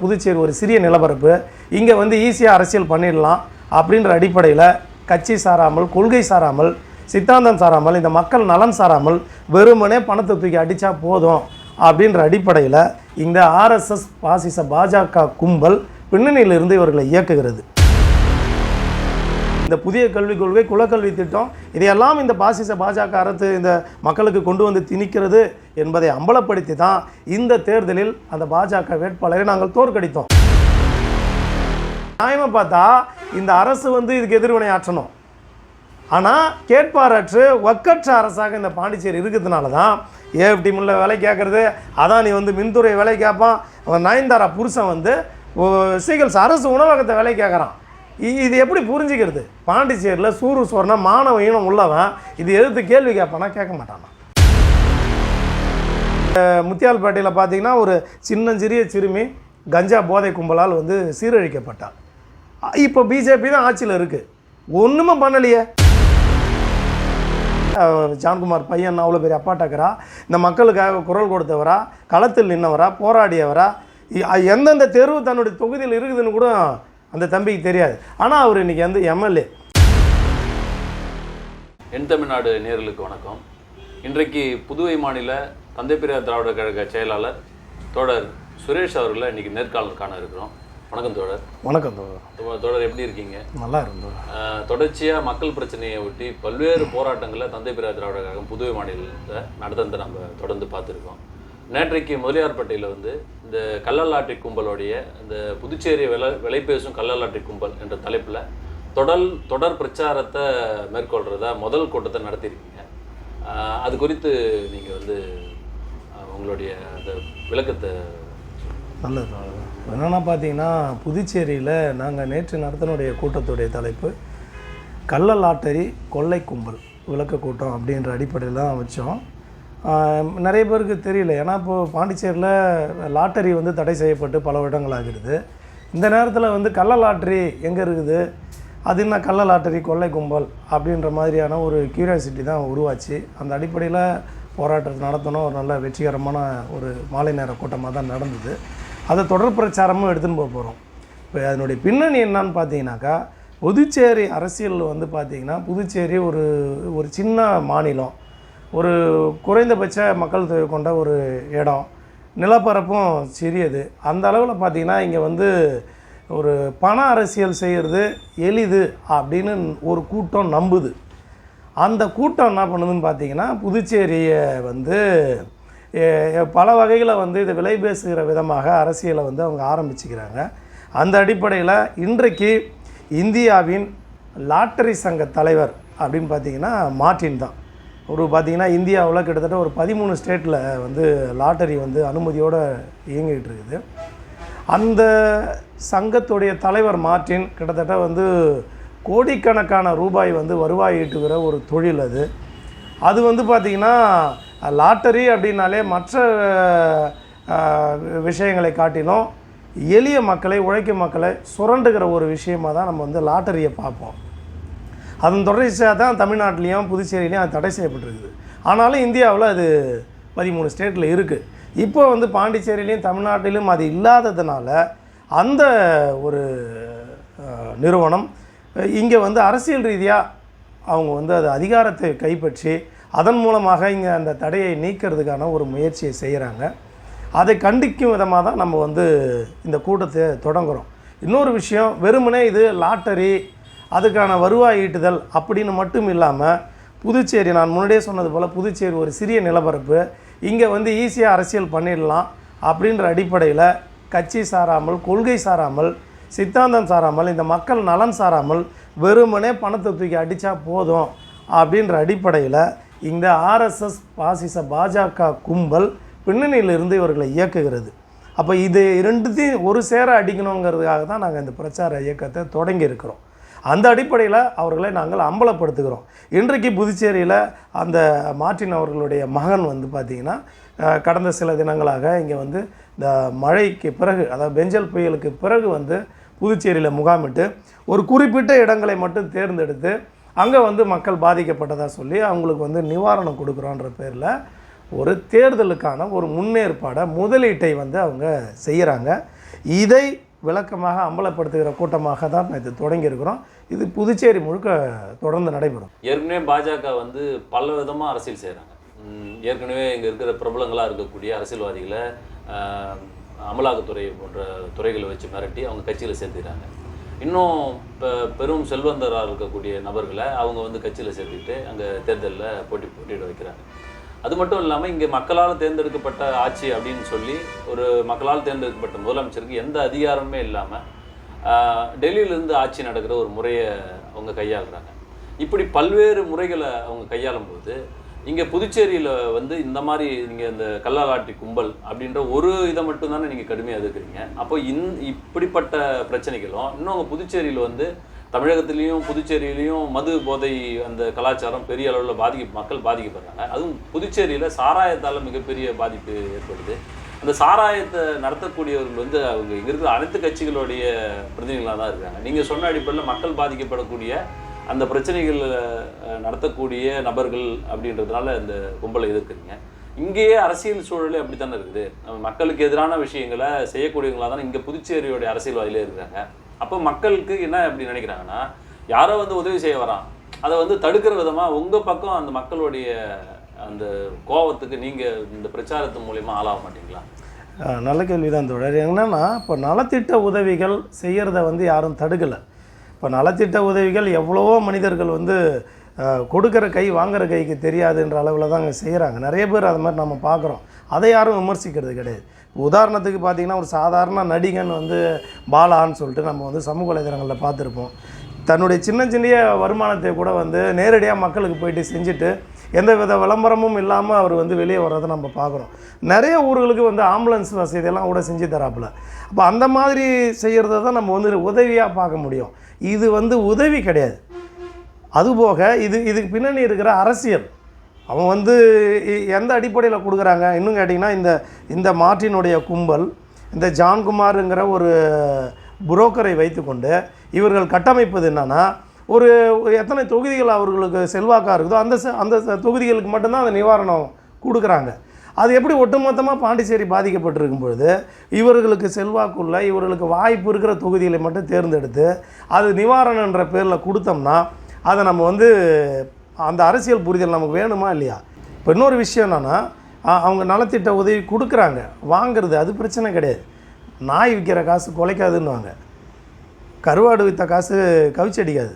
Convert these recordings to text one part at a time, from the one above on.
புதுச்சேரி ஒரு சிறிய நிலப்பரப்பு, இங்கே வந்து ஈஸியாக அரசியல் பண்ணிடலாம் அப்படின்ற அடிப்படையில் கட்சி சாராமல், கொள்கை சாராமல், சித்தாந்தம் சாராமல், இந்த மக்கள் நலன் சாராமல் வெறுமனே பணத்தை தூக்கி அடித்தா போதும் அப்படின்ற அடிப்படையில் இந்த ஆர்எஸ்எஸ் பாசிச பாஜக கும்பல் பின்னணியிலிருந்து இவர்களை இயக்குகிறது. இந்த புதிய கல்விக் கொள்கை, குலக்கல்வி திட்டம், இதையெல்லாம் இந்த பாசிச பாஜக அரசு இந்த மக்களுக்கு கொண்டு வந்து திணிக்கிறது என்பதை அம்பலப்படுத்தி தான் இந்த தேர்தலில் அந்த பாஜக வேட்பாளரை நாங்கள் தோற்கடித்தோம். நியாயமாக பார்த்தா இந்த அரசு வந்து இதுக்கு எதிர்வினை ஆற்றணும். ஆனால் கேட்பாரற்று வக்கற்ற அரசாக இந்த பாண்டிச்சேரி இருக்கிறதுனால தான் ஏஎஃப்டி மில்ல வேலை கேட்குறது, அதான் நீ வந்து மின்துறை வேலை கேட்பான், நயன்தாரா புருஷன் வந்து சீகல்ஸ் அரசு உணவகத்தை வேலை கேட்குறான். இது எப்படி புரிஞ்சுக்கிறது? பாண்டிச்சேரியில் சூறு சோறுனா மானவ ஈனம் உள்ளவன் இது எதிர்த்து கேள்வி கேட்பானா? கேட்க மாட்டானா? முத்தியால்பேட்டையில் பார்த்தீங்கன்னா ஒரு சின்னஞ்சிறிய சிறுமி கஞ்சா போதை கும்பலால் வந்து சீரழிக்கப்பட்டாள். இப்போ பிஜேபி தான் ஆட்சியில் இருக்குது, ஒன்றுமே பண்ணலையே. ஜான்குமார் பையன் அவ்வளோ பெரிய அப்பாட்டாக்கிறா, இந்த மக்களுக்காக குரல் கொடுத்தவரா, களத்தில் நின்னவரா, போராடியவரா, எந்தெந்த தெருவு தன்னுடைய தொகுதியில் இருக்குதுன்னு கூட அந்த தம்பிக்கு தெரியாது. ஆனால் அவர் இன்றைக்கி வந்து எம்எல்ஏ. என் தமிழ்நாடு நேயர்களுக்கு வணக்கம். இன்றைக்கு புதுவை மாநில தந்தை பெரியார் திராவிட கழக செயலாளர் தோழர் சுரேஷ் அவர்களை இன்றைக்கி நேர்காணல் காண இருக்கிறோம். வணக்கம் தோழர். வணக்கம் தோழர். தோழர் எப்படி இருக்கீங்க? நல்லா இருந்தோம். தொடர்ச்சியாக மக்கள் பிரச்சனையை ஒட்டி பல்வேறு போராட்டங்களை தந்தை பெரியார் திராவிட கழகம் புதுவை மாநிலத்தில் நடந்ததை நம்ம தொடர்ந்து பார்த்துருக்கோம். நேற்றைக்கு முதலியார்பேட்டையில் வந்து இந்த கள்ளலாட்டை கும்பலுடைய இந்த புதுச்சேரி விலை பேசும் கள்ளலாட்டை கும்பல் என்ற தலைப்பில் தொடர் பிரச்சாரத்தை மேற்கொள்கிறதா முதல் கூட்டத்தை நடத்தியிருக்கீங்க. அது குறித்து நீங்கள் வந்து உங்களுடைய அந்த விளக்கத்தை. நல்லது. என்னென்னா பார்த்தீங்கன்னா, புதுச்சேரியில் நாங்கள் நேற்று நடத்தினுடைய கூட்டத்துடைய தலைப்பு கள்ள லாட்டரி கொள்ளை கும்பல் விளக்க கூட்டம் அப்படின்ற அடிப்படையில் தான் வச்சோம். நிறைய பேருக்கு தெரியல, ஏன்னா இப்போது பாண்டிச்சேரியில் லாட்டரி வந்து தடை செய்யப்பட்டு பல வருடங்கள் ஆகிடுது. இந்த நேரத்தில் வந்து கள்ள லாட்டரி எங்கே இருக்குது, அது என்ன கள்ள லாட்டரி கொள்ளை கும்பல் அப்படின்ற மாதிரியான ஒரு கியூரியாசிட்டி தான் உருவாச்சு. அந்த அடிப்படையில் போராட்டத்தை நடத்தணும். ஒரு நல்ல வெற்றிகரமான ஒரு மாலை நேர கூட்டமாக தான் நடந்தது. அதை தொடர் பிரச்சாரமும் எடுத்துன்னு போகிறோம். இப்போ அதனுடைய பின்னணி என்னான்னு பார்த்தீங்கன்னாக்கா, புதுச்சேரி அரசியலில் வந்து பார்த்திங்கன்னா, புதுச்சேரி ஒரு சின்ன மாநிலம், ஒரு குறைந்தபட்ச மக்கள் தொகை கொண்ட ஒரு இடம், நிலப்பரப்பும் சிறியது. அந்த அளவில் பார்த்திங்கன்னா இங்கே வந்து ஒரு பண அரசியல் செய்கிறது எளிது அப்படின்னு ஒரு கூட்டம் நம்புது. அந்த கூட்டம் என்ன பண்ணுதுன்னு பார்த்திங்கன்னா, புதுச்சேரியை வந்து பல வகையில் வந்து இதை விலை பேசுகிற விதமாக அரசியலை வந்து அவங்க ஆரம்பிச்சுக்கிறாங்க. அந்த அடிப்படையில் இன்றைக்கு இந்தியாவின் லாட்டரி சங்க தலைவர் அப்படின்னு பார்த்திங்கன்னா மார்ட்டின் தான். பார்த்திங்கன்னா இந்தியாவில் கிட்டத்தட்ட ஒரு 13 ஸ்டேட்டில் வந்து லாட்டரி வந்து அனுமதியோடு இயங்கிட்டு இருக்குது. அந்த சங்கத்துடைய தலைவர் மார்ட்டின் கிட்டத்தட்ட வந்து கோடிக்கணக்கான ரூபாய் வந்து வருவாய் ஈட்டுகிற ஒரு தொழில் அது வந்து பார்த்திங்கன்னா லாட்டரி அப்படின்னாலே மற்ற விஷயங்களை காட்டிலும் எளிய மக்களை, உழைக்கும் மக்களை சுரண்டுகிற ஒரு விஷயமாக தான் நம்ம வந்து லாட்டரியை பார்ப்போம். அதன் தொடர்ச்சியாக தான் தமிழ்நாட்டிலையும் புதுச்சேரியிலையும் அது தடை செய்யப்பட்டிருக்குது. ஆனாலும் இந்தியாவில் அது 13 ஸ்டேட்டில் இருக்குது. இப்போ வந்து பாண்டிச்சேரியிலையும் தமிழ்நாட்டிலும் அது இல்லாததுனால அந்த ஒரு நிறுவனம் இங்கே வந்து அரசியல் ரீதியாக அவங்க வந்து அது அதிகாரத்தை கைப்பற்றி அதன் மூலமாக இங்கே அந்த தடையை நீக்கிறதுக்கான ஒரு முயற்சியை செய்கிறாங்க. அதை கண்டிக்கும் விதமாக தான் நம்ம வந்து இந்த கூட்டத்தை தொடங்குகிறோம். இன்னொரு விஷயம், வெறுமனே இது லாட்டரி அதுக்கான வருவாய் ஈட்டுதல் அப்படின்னு மட்டும் இல்லாமல், புதுச்சேரி நான் முன்னாடியே சொன்னது போல் புதுச்சேரி ஒரு சிறிய நிலப்பரப்பு, இங்கே வந்து ஈஸியாக அரசியல் பண்ணிடலாம் அப்படின்ற அடிப்படையில் கட்சி சாராமல், கொள்கை சாராமல், சித்தாந்தம் சாராமல், இந்த மக்கள் நலன் சாராமல் வெறுமனே பணத்தை தூக்கி அடித்தா போதும் அப்படின்ற அடிப்படையில் இந்த ஆர்எஸ்எஸ் பாசிச பாஜக கும்பல் பின்னணியிலிருந்து இவர்களை இயக்குகிறது. அப்போ இது இரண்டுத்தையும் ஒரு சேர அடிக்கணுங்கிறதுக்காக தான் நாங்கள் இந்த பிரச்சார இயக்கத்தை தொடங்கி இருக்கிறோம். அந்த அடிப்படையில் அவர்களை நாங்கள் அம்பலப்படுத்துகிறோம். இன்றைக்கு புதுச்சேரியில் அந்த மார்ட்டின் அவர்களுடைய மகன் வந்து பார்த்திங்கன்னா கடந்த சில தினங்களாக இங்கே வந்து இந்த மழைக்கு பிறகு, அதாவது பெஞ்சல் புயலுக்கு பிறகு வந்து புதுச்சேரியில் முகாமிட்டு ஒரு குறிப்பிட்ட இடங்களை மட்டும் தேர்ந்தெடுத்து அங்கே வந்து மக்கள் பாதிக்கப்பட்டதாக சொல்லி அவங்களுக்கு வந்து நிவாரணம் கொடுக்குறோன்ற பேரில் ஒரு தேர்தலுக்கான ஒரு முன்னேற்பாடை, முதலீட்டை வந்து அவங்க செய்கிறாங்க. இதை விளக்கமாக அம்பலப்படுத்துகிற கூட்டமாக தான் இது தொடங்கியிருக்கிறோம். இது புதுச்சேரி முழுக்க தொடர்ந்து நடைபெறும். ஏற்கனவே பாஜக வந்து பல விதமாக அரசியல் செய்கிறாங்க. ஏற்கனவே இங்கே இருக்கிற பிரபலங்களாக இருக்கக்கூடிய அரசியல்வாதிகளை அமலாக்கத்துறை போன்ற துறைகளை வச்சு மிரட்டி அவங்க கட்சியில் சேர்த்துக்கிறாங்க. இன்னும் பெரும் செல்வந்தராக இருக்கக்கூடிய நபர்களை அவங்க வந்து கட்சியில் சேர்த்துக்கிட்டு அங்கே தேர்தலில் போட்டியிட வைக்கிறாங்க. அது மட்டும் இல்லாமல் இங்கே மக்களால் தேர்ந்தெடுக்கப்பட்ட ஆட்சி அப்படின்னு சொல்லி ஒரு மக்களால் தேர்ந்தெடுக்கப்பட்ட முதலமைச்சருக்கு எந்த அதிகாரமே இல்லாமல் டெல்லியிலேருந்து ஆட்சி நடக்கிற ஒரு முறையை அவங்க கையாளுறாங்க. இப்படி பல்வேறு முறைகளை அவங்க கையாளும் போது இங்கே புதுச்சேரியில் வந்து இந்த மாதிரி நீங்கள் இந்த கள்ளலாட்டி கும்பல் அப்படின்ற ஒரு இதை மட்டும்தானே நீங்கள் கடுமையாக எதிர்க்கிறீங்க. அப்போ இப்படிப்பட்ட பிரச்சனைகளும் இன்னும் புதுச்சேரியில் வந்து தமிழகத்திலையும் புதுச்சேரியிலையும் மது போதை அந்த கலாச்சாரம் பெரிய அளவில் மக்கள் பாதிக்கப்படுறாங்க. அதுவும் புதுச்சேரியில் சாராயத்தால் மிகப்பெரிய பாதிப்பு ஏற்படுது. அந்த சாராயத்தை நடத்தக்கூடியவர்கள் வந்து அவங்க இங்கே இருக்கிற அனைத்து கட்சிகளுடைய பிரதிநிதிகளாக தான் இருக்காங்க. நீங்கள் சொன்ன அடிப்படையில் மக்கள் பாதிக்கப்படக்கூடிய அந்த பிரச்சனைகள் நடத்தக்கூடிய நபர்கள் அப்படின்றதுனால இந்த கும்பலை எதிர்க்கிறீங்க. இங்கேயே அரசியல் சூழலே அப்படி தானே இருக்குது. மக்களுக்கு எதிரான விஷயங்களை செய்யக்கூடியவங்களாக தானே இங்கே புதுச்சேரியோடைய அரசியல்வாதியிலே இருக்கிறாங்க. அப்போ மக்களுக்கு என்ன எப்படி நினைக்கிறாங்கன்னா, யாரோ வந்து உதவி செய்ய வரான், அதை வந்து தடுக்கிற விதமாக உங்கள் பக்கம் அந்த மக்களுடைய அந்த கோபத்துக்கு நீங்கள் இந்த பிரச்சாரத்தின் மூலிமா ஆளாக மாட்டீங்களா? நல்ல கேள்வி தான் தோழர். என்னன்னா, இப்போ நலத்திட்ட உதவிகள் செய்கிறத வந்து யாரும் தடுக்கலை. இப்போ நலத்திட்ட உதவிகள் எவ்வளவோ மனிதர்கள் வந்து கொடுக்குற கை வாங்குற கைக்கு தெரியாதுன்ற அளவில் தான் அங்கே செய்கிறாங்க. நிறைய பேர் அது மாதிரி நம்ம பார்க்குறோம். அதை யாரும் விமர்சிக்கிறது கிடையாது. உதாரணத்துக்கு பார்த்திங்கன்னா, ஒரு சாதாரண நடிகன் வந்து பாலான்னு சொல்லிட்டு நம்ம வந்து சமூக வலைதளங்களில் பார்த்துருப்போம். தன்னுடைய சின்ன வருமானத்தை கூட வந்து நேரடியாக மக்களுக்கு போயிட்டு செஞ்சுட்டு எந்த வித விளம்பரமும் இல்லாமல் அவர் வந்து வெளியே வர்றதை நம்ம பார்க்குறோம். நிறைய ஊர்களுக்கு வந்து ஆம்புலன்ஸ் வசதியெல்லாம் கூட செஞ்சு தராப்புல. அப்போ அந்த மாதிரி செய்கிறத தான் நம்ம வந்து உதவியாக பார்க்க முடியும். இது வந்து உதவி கிடையாது. அதுபோக இதுக்கு பின்னணி இருக்கிற அரசியல், அவன் வந்து எந்த அடிப்படையில் கொடுக்குறாங்க இன்னும் கேட்டிங்கன்னா, இந்த மார்ட்டினுடைய கும்பல் இந்த ஜான்குமாருங்கிற ஒரு புரோக்கரை வைத்துக்கொண்டு இவர்கள் கட்டமைப்பது என்னென்னா, ஒரு எத்தனை தொகுதிகள் அவர்களுக்கு செல்வாக்காக இருக்குதோ அந்த தொகுதிகளுக்கு மட்டும்தான் அந்த நிவாரணம் கொடுக்குறாங்க. அது எப்படி ஒட்டுமொத்தமாக பாண்டிச்சேரி பாதிக்கப்பட்டிருக்கும் பொழுது இவர்களுக்கு செல்வாக்குள்ள இவர்களுக்கு வாய்ப்பு இருக்கிற தொகுதிகளை மட்டும் தேர்ந்தெடுத்து அது நிவாரணன்ற பேரில் கொடுத்தோம்னா அதை நம்ம வந்து அந்த அரசியல் புரிதல் நமக்கு வேணுமா இல்லையா? இப்போ இன்னொரு விஷயம் என்னென்னா, அவங்க நலத்திட்ட உதவி கொடுக்குறாங்க, வாங்கிறது அது பிரச்சனை கிடையாது. நாய் விற்கிற காசு குலைக்காதுன்னுவாங்க, கருவாடு விற்ற காசு கவிச்சடிக்காது.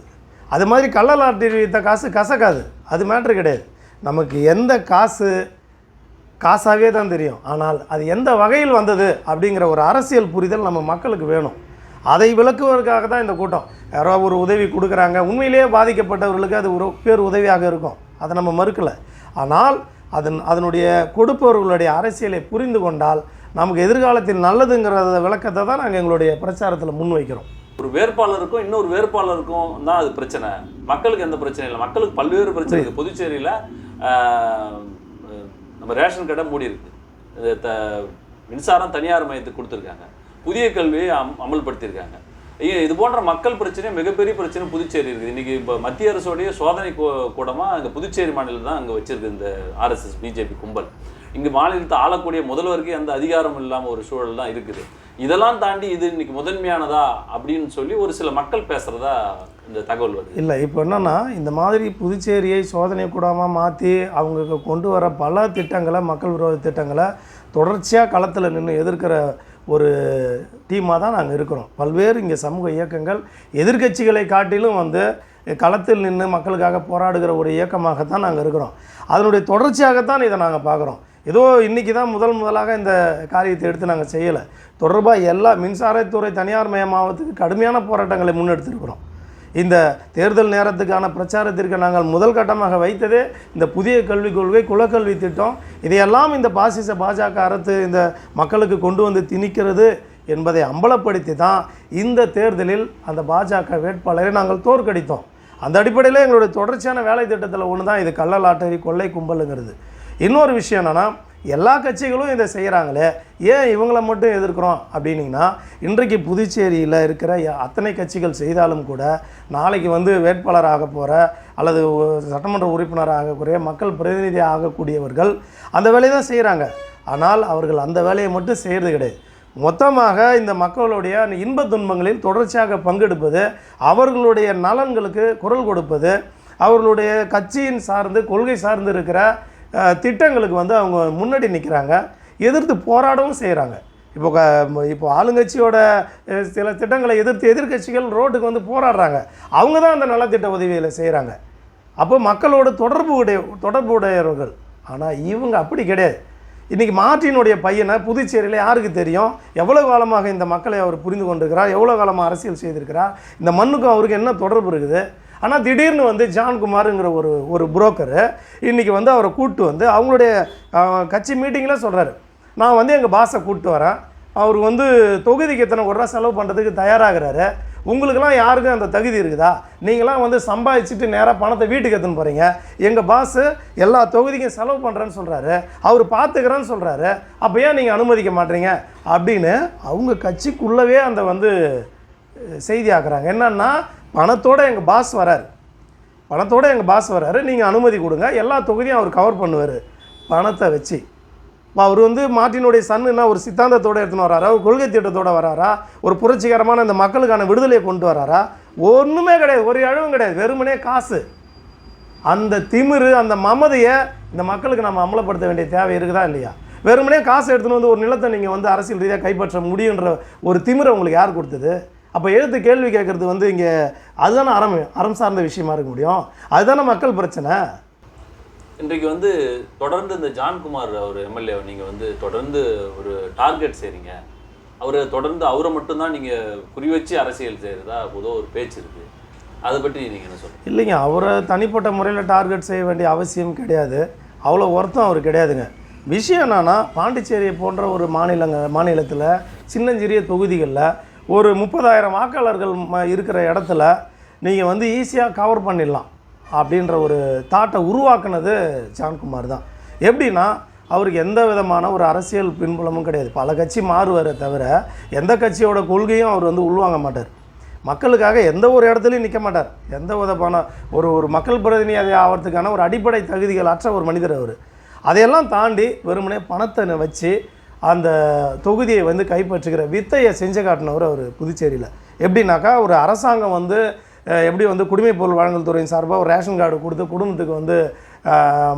அது மாதிரி கள்ளலாட்டி விற்ற காசு கசக்காது, அது மேட்ரு கிடையாது. நமக்கு எந்த காசாகவே தான் தெரியும். ஆனால் அது எந்த வகையில் வந்தது அப்படிங்கிற ஒரு அரசியல் புரிதல் நம்ம மக்களுக்கு வேணும். அதை விளக்குவதற்காக தான் இந்த கூட்டம். யாரோ ஒரு உதவி கொடுக்குறாங்க, உண்மையிலேயே பாதிக்கப்பட்டவர்களுக்கு அது ஒரு பேர் உதவியாக இருக்கும், அதை நம்ம மறுக்கலை. ஆனால் அதனுடைய கொடுப்பவர்களுடைய அரசியலை புரிந்து கொண்டால் நமக்கு எதிர்காலத்தில் நல்லதுங்கிறத விளக்கத்தை தான் நாங்கள் எங்களுடைய பிரச்சாரத்தில் முன்வைக்கிறோம். ஒரு வேட்பாளருக்கும் இன்னொரு வேட்பாளருக்கும் தான் அது பிரச்சனை. மக்களுக்கு எந்த பிரச்சனை இல்லை. மக்களுக்கு பல்வேறு பிரச்சனை இருக்குது. புதுச்சேரியில் நம்ம ரேஷன் கடை மூடி இருக்குது, மின்சாரம் தனியார் மையத்துக்கு கொடுத்துருக்காங்க, புதிய கல்வியை அமல்படுத்தியிருக்காங்க. இது போன்ற மக்கள் பிரச்சனை மிகப்பெரிய பிரச்சனை புதுச்சேரி இருக்குது. இன்றைக்கி இப்போ மத்திய அரசுடைய சோதனை கூடமாக அங்கே புதுச்சேரி மாநிலம் தான் அங்கே வச்சுருக்கு இந்த RSS பிஜேபி கும்பல். இங்கே மாநிலத்தை ஆளக்கூடிய முதல்வருக்கு அந்த அதிகாரம் இல்லாமல் ஒரு சூழல் தான் இருக்குது. இதெல்லாம் தாண்டி இது இன்னைக்கு முதன்மையானதா அப்படின்னு சொல்லி ஒரு சில மக்கள் பேசுகிறதா இந்த தகவல் வருது. இல்லை, இப்போ என்னென்னா, இந்த மாதிரி புதுச்சேரியை சோதனை கூடமாக மாற்றி அவங்க கொண்டு வர பல திட்டங்களை, மக்கள் விரோத திட்டங்களை தொடர்ச்சியாக களத்தில் நின்று எதிர்க்கிற ஒரு டீமாக தான் நாங்கள் இருக்கிறோம். பல்வேறு இங்கே சமூக இயக்கங்கள் எதிர்க்கட்சிகளை காட்டிலும் வந்து களத்தில் நின்று மக்களுக்காக போராடுகிற ஒரு இயக்கமாகத்தான் நாங்கள் இருக்கிறோம். அதனுடைய தொடர்ச்சியாகத்தான் இதை நாங்கள் பார்க்குறோம். ஏதோ இன்றைக்கி தான் முதலாக இந்த காரியத்தை எடுத்து நாங்கள் செய்யலை. தொடர்பாக எல்லா மின்சாரத்துறை தனியார் மயமாவதுக்கு கடுமையான போராட்டங்களை முன்னெடுத்திருக்கிறோம். இந்த தேர்தல் நேரத்துக்கான பிரச்சாரத்திற்கு நாங்கள் முதல் கட்டமாக வைத்ததே இந்த புதிய கல்விக் கொள்கை, குலக்கல்வி திட்டம், இதையெல்லாம் இந்த பாஜக அரசு இந்த மக்களுக்கு கொண்டு வந்து திணிக்கிறது என்பதை அம்பலப்படுத்தி தான் இந்த தேர்தலில் அந்த பாஜக வேட்பாளரை நாங்கள் தோற்கடித்தோம். அந்த அடிப்படையில் எங்களுடைய தொடர்ச்சியான வேலை திட்டத்தில் ஒன்று தான் இது கள்ளலாட்டரி கொள்ளை கும்பலுங்கிறது. இன்னொரு விஷயம் என்னென்னா, எல்லா கட்சிகளும் இதை செய்கிறாங்களே, ஏன் இவங்களை மட்டும் எதிர்க்கிறோம் அப்படின்னிங்கன்னா, இன்றைக்கு புதுச்சேரியில் இருக்கிற அத்தனை கட்சிகள் செய்தாலும் கூட நாளைக்கு வந்து வேட்பாளராக போகிற அல்லது சட்டமன்ற உறுப்பினராக ஆகக்கூடிய மக்கள் பிரதிநிதி ஆகக்கூடியவர்கள் அந்த வேலையை தான் செய்கிறாங்க. ஆனால் அவர்கள் அந்த வேலையை மட்டும் செய்கிறது கிடையாது. மொத்தமாக இந்த மக்களுடைய இன்ப துன்பங்களில் தொடர்ச்சியாக பங்கெடுப்பது, அவர்களுடைய நலன்களுக்கு குரல் கொடுப்பது, அவர்களுடைய கட்சியின் சார்ந்து கொள்கை சார்ந்து இருக்கிற திட்டங்களுக்கு வந்து அவங்க முன்னாடி நிற்கிறாங்க, எதிர்த்து போராடவும் செய்கிறாங்க. இப்போ ஆளுங்கட்சியோட சில திட்டங்களை எதிர்த்து எதிர்கட்சிகள் ரோட்டுக்கு வந்து போராடுறாங்க. அவங்க தான் அந்த நலத்திட்ட உதவிகளை செய்கிறாங்க. அப்போ மக்களோட தொடர்பு உடையவர்கள். ஆனால் இவங்க அப்படி கிடையாது. இன்றைக்கி மார்ட்டினுடைய பையனை புதுச்சேரியில் யாருக்கு தெரியும்? எவ்வளோ காலமாக இந்த மக்களை அவர் புரிந்து கொண்டிருக்கிறார், எவ்வளோ காலமாக அரசியல் செய்திருக்கிறார், இந்த மண்ணுக்கும் அவருக்கு என்ன தொடர்பு இருக்குது. ஆனால் திடீர்னு வந்து ஜான்குமாருங்கிற ஒரு புரோக்கரு இன்றைக்கி வந்து அவரை கூப்பிட்டு வந்து அவங்களுடைய கட்சி மீட்டிங்கில் சொல்கிறாரு, நான் வந்து எங்கள் பாஸை கூப்பிட்டு வரேன், அவர் வந்து தொகுதிக்கு எத்தனை ஒரு ரூபா செலவு பண்ணுறதுக்கு தயாராகிறாரு, உங்களுக்கெல்லாம் யாருக்கும் அந்த தகுதி இருக்குதா? நீங்களாம் வந்து சம்பாதிச்சுட்டு நேராக பணத்தை வீட்டுக்கு எடுத்துன்னு போகிறீங்க, எங்கள் பாஸு எல்லா தொகுதிக்கும் செலவு பண்ணுறேன்னு சொல்கிறாரு, அவர் பார்த்துக்கிறேன்னு சொல்கிறாரு, அப்போ ஏன் நீங்கள் அனுமதிக்க மாட்டீங்க அப்படின்னு அவங்க கட்சிக்குள்ளவே அந்த வந்து செய்தி ஆக்குறாங்க. என்னன்னா, பணத்தோடு எங்கள் பாஸ் வராரு, நீங்கள் அனுமதி கொடுங்க, எல்லா தொகுதியும் அவர் கவர் பண்ணுவார் பணத்தை வச்சு. அவர் வந்து மார்ட்டினுடைய சன்னுன்னா ஒரு சித்தாந்தத்தோடு எடுத்துன்னு வராரா, ஒரு கொள்கை திட்டத்தோடு வராரா, ஒரு புரட்சிகரமான இந்த மக்களுக்கான விடுதலையை கொண்டு வராரா? ஒன்றுமே கிடையாது, ஒரு அழகும் கிடையாது, வெறுமனே காசு. அந்த திமிரு, அந்த மமதையை இந்த மக்களுக்கு நம்ம அமலப்படுத்த வேண்டிய தேவை இருக்குதா இல்லையா? வெறுமனே காசு எடுத்துன்னு வந்து ஒரு நிலத்தை நீங்கள் வந்து அரசியல் ரீதியாக கைப்பற்ற முடியுன்ற ஒரு திமிரை உங்களுக்கு யார் கொடுத்தது? அப்போ எழுத்து கேள்வி கேட்குறது வந்து இங்கே அதுதானே அறம் சார்ந்த விஷயமா இருக்க முடியும். அதுதானே மக்கள் பிரச்சனை. இன்றைக்கு வந்து தொடர்ந்து இந்த ஜான்குமார் அவர் எம்எல்ஏ நீங்கள் வந்து தொடர்ந்து ஒரு டார்கெட் செய்கிறீங்க, அவரை மட்டும்தான் நீங்கள் குறி வச்சு அரசியல் செய்கிறதா பொதுவாக ஒரு பேச்சு இருக்குது. அதை பற்றி நீங்கள் என்ன சொல்லுங்கள்? இல்லைங்க, அவரை தனிப்பட்ட முறையில் டார்கெட் செய்ய வேண்டிய அவசியம் கிடையாது, அவ்வளோ ஒருத்தம் அவர் கிடையாதுங்க. விஷயம் என்னன்னா, பாண்டிச்சேரியை போன்ற ஒரு மாநிலத்தில் சின்னஞ்சிறிய தொகுதிகளில் ஒரு 30,000 வாக்காளர்கள் இருக்கிற இடத்துல நீங்கள் வந்து ஈஸியாக கவர் பண்ணிடலாம் அப்படின்ற ஒரு தாட்டை உருவாக்குனது ஜான்குமார் தான். எப்படின்னா, அவருக்கு எந்த விதமான ஒரு அரசியல் பின்புலமும் கிடையாது. பல கட்சி மாறுவாரே தவிர எந்த கட்சியோட கொள்கையும் அவர் வந்து உள்வாங்க மாட்டார். மக்களுக்காக எந்த ஒரு இடத்துலையும் நிற்க மாட்டார். எந்த விதமான ஒரு மக்கள் பிரதிநிதி ஆகிறதுக்கான ஒரு அடிப்படை தகுதிகள் அற்ற ஒரு மனிதர் அவர். அதையெல்லாம் தாண்டி வெறுமனே பணத்தை வச்சு அந்த தொகுதியை வந்து கைப்பற்றுகிற வித்தையை செஞ்சு காட்டினவர் அவர் புதுச்சேரியில். எப்படின்னாக்கா, ஒரு அரசாங்கம் வந்து எப்படி வந்து குடிமைப் பொருள் வழங்கல் துறையின் சார்பாக ஒரு ரேஷன் கார்டு கொடுத்து குடும்பத்துக்கு வந்து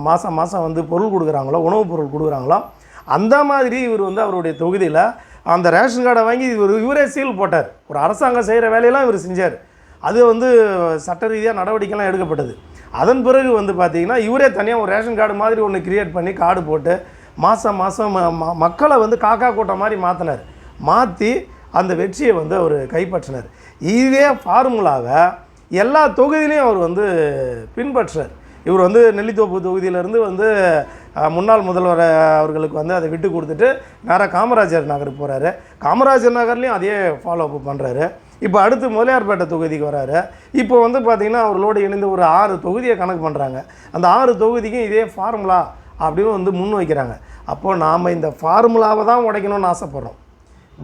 மாதம் வந்து பொருள் கொடுக்குறாங்களோ, உணவுப் பொருள் கொடுக்குறாங்களோ, அந்த மாதிரி இவர் வந்து அவருடைய தொகுதியில் அந்த ரேஷன் கார்டை வாங்கி இவரே சீல் போட்டார். ஒரு அரசாங்கம் செய்கிற வேலையெல்லாம் இவர் செஞ்சார். அது வந்து சட்ட ரீதியாக நடவடிக்கைலாம் எடுக்கப்பட்டது. அதன் பிறகு வந்து பார்த்திங்கன்னா, இவரே தனியாக ஒரு ரேஷன் கார்டு மாதிரி ஒன்று கிரியேட் பண்ணி கார்டு போட்டு மாதம் மக்களை வந்து காக்கா கூட்டம் மாதிரி மாற்றி அந்த வெற்றியை வந்து அவர் கைப்பற்றினார். இதே ஃபார்முலாவை எல்லா தொகுதியிலையும் அவர் வந்து பின்பற்றார். இவர் வந்து நெல்லித்தோப்பு தொகுதியிலேருந்து வந்து முன்னாள் முதல்வர் அவர்களுக்கு வந்து அதை விட்டு கொடுத்துட்டு நேராக காமராஜர் நகருக்கு போகிறாரு. காமராஜர் நகர்லேயும் அதே ஃபாலோ அப் பண்ணுறாரு. இப்போ அடுத்து முதலியார்பேட்டை தொகுதிக்கு வராரு. இப்போ வந்து பார்த்திங்கன்னா, அவர்களோடு இணைந்து ஒரு 6 தொகுதியை கணக்கு பண்ணுறாங்க. அந்த 6 தொகுதிக்கும் இதே ஃபார்முலா அப்படின்னு வந்து முன் வைக்கிறாங்க. அப்போது நாம் இந்த ஃபார்முலாவை தான் உடைக்கணும்னு ஆசைப்பட்றோம்.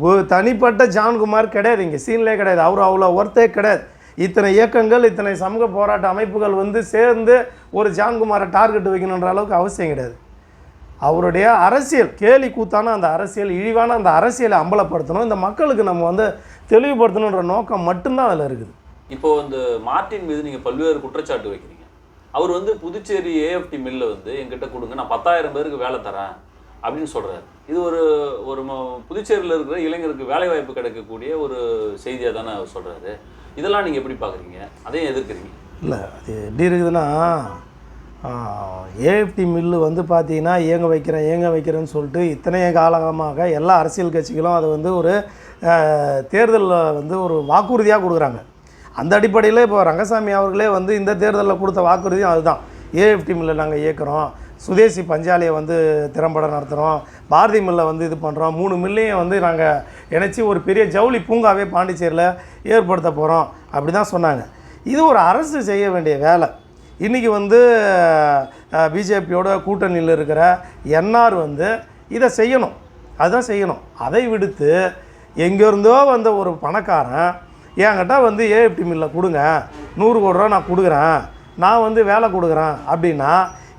ஒரு தனிப்பட்ட ஜான்குமார் கிடையாது, இங்கே சீன்லேயே கிடையாது. அவர் அவ்வளோ ஒர்த்தே கிடையாது. இத்தனை இயக்கங்கள், இத்தனை சமூக போராட்ட அமைப்புகள் வந்து சேர்ந்து ஒரு ஜான்குமாரை டார்கெட் வைக்கணுன்ற அளவுக்கு அவசியம் கிடையாது. அவருடைய அரசியல் கேலி கூத்தான அந்த அரசியல், இழிவான அந்த அரசியலை அம்பலப்படுத்தணும், இந்த மக்களுக்கு நம்ம வந்து தெளிவுபடுத்தணுன்ற நோக்கம் மட்டும்தான் அதில் இருக்குது. இப்போது இந்த மார்ட்டின் மீது நீங்கள் பல்வேறு குற்றச்சாட்டு வைக்கிறீங்க. அவர் வந்து புதுச்சேரி ஏஎஃப்டி மில்லை வந்து என்கிட்ட கொடுங்க, நான் 10,000 பேருக்கு வேலை தரேன் அப்படின்னு சொல்கிறார். இது ஒரு புதுச்சேரியில் இருக்கிற இளைஞருக்கு வேலை வாய்ப்பு கிடைக்கக்கூடிய ஒரு செய்தியாக தானே அவர் சொல்கிறாரு. இதெல்லாம் நீங்கள் எப்படி பார்க்குறீங்க? அதையும் எதிர்க்கிறீங்க? இல்லை, அது எப்படி இருக்குதுன்னா, ஏஎஃப்டி மில்லு வந்து பார்த்தீங்கன்னா இயங்க வைக்கிறேன்னு சொல்லிட்டு இத்தனை காலமாக எல்லா அரசியல் கட்சிகளும் அதை வந்து ஒரு தேர்தலில் வந்து ஒரு வாக்குறுதியாக கொடுக்குறாங்க. அந்த அடிப்படையில் இப்போ ரங்கசாமி அவர்களே வந்து இந்த தேர்தலில் கொடுத்த வாக்குறுதியும் அதுதான். ஏஎஃப்டி மில்லை நாங்கள் இயக்குறோம், சுதேசி பஞ்சாலையை வந்து திறம்பட நடத்துகிறோம், பாரதி மில்லை வந்து இது பண்ணுறோம், 3 மில்லையும் வந்து நாங்கள் இணைச்சி ஒரு பெரிய ஜவுளி பூங்காவே பாண்டிச்சேரியில் ஏற்படுத்த போகிறோம் அப்படி தான் சொன்னாங்க. இது ஒரு அரசு செய்ய வேண்டிய வேலை. இன்றைக்கி வந்து பிஜேபியோட கூட்டணியில் இருக்கிற என்ஆர் வந்து இதை செய்யணும், அதுதான் செய்யணும். அதை விடுத்து எங்கேருந்தோ வந்த ஒரு பணக்காரன் என்கிட்ட வந்து ஏஎஃப்டி மில்லை கொடுங்க, 100 கோடி ரூபா நான் கொடுக்குறேன், நான் வந்து வேலை கொடுக்குறேன் அப்படின்னா,